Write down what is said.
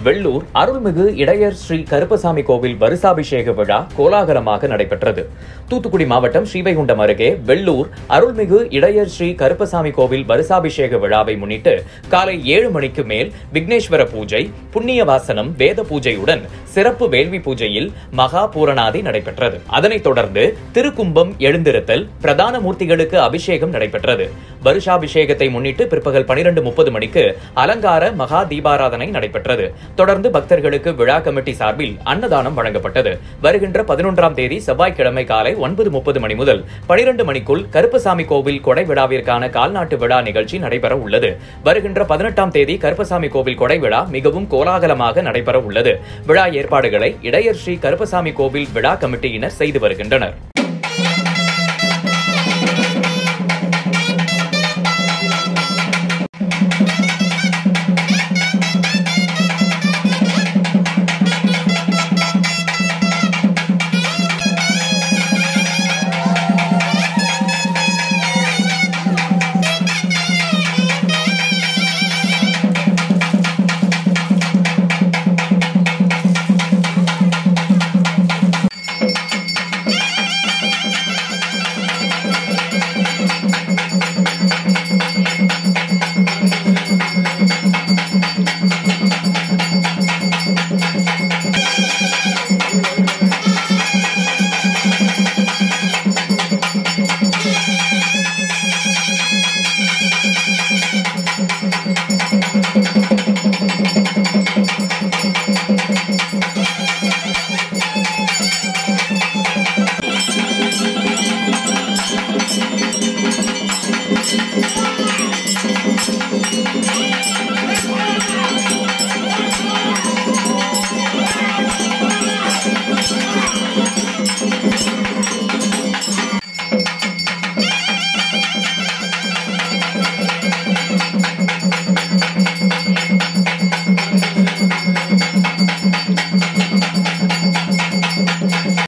வெள்ளூர் அருள்மிகு இடையர் ஸ்ரீ கருப்பசாமி கோவில் வருஷாபிஷேக விழா கோலாகலமாக நடைபெற்றது. தூத்துக்குடி மாவட்டம் ஸ்ரீவைகுண்டம் அருகே வெள்ளூர் அருள்மிகு இடையர் ஸ்ரீ கருப்பசாமி கோவில் வருஷாபிஷேக விழாவை முன்னிட்டு காலை 7 மணிக்கு மேல் விக்னேஸ்வர பூஜை, புண்ணிய வாசனம், வேத பூஜையுடன் சிறப்பு வேள்வி பூஜையில் மகா பூரணாதி நடைபெற்றது. அதனைத் தொடர்ந்து திருக்கும்பம் எழுந்திருத்தல், பிரதான மூர்த்திகளுக்கு அபிஷேகம் நடைபெற்றது. வருஷாபிஷேகத்தை முன்னிட்டு பிற்பகல் 12:30 மணிக்கு அலங்கார மகா தீபாராதனை நடைபெற்றது. தொடர்ந்து பக்தர்களுக்கு விழா கமிட்டி சார்பில் அன்னதானம் வழங்கப்பட்டது. வருகின்ற 11ஆம் தேதி செவ்வாய்க்கிழமை காலை 9:30 மணி முதல் 12 மணிக்குள் கருப்பசாமி கோவில் கொடை விழாவிற்கான கால்நாட்டு விழா நிகழ்ச்சி நடைபெற உள்ளது. வருகின்ற 18ஆம் தேதி கருப்பசாமி கோவில் கொடை விழா மிகவும் கோலாகலமாக நடைபெற உள்ளது. விழா ஏற்பாடுகளை இடையர் ஸ்ரீ கருப்பசாமி கோவில் விழா கமிட்டியினர் செய்து வருகின்றனர்.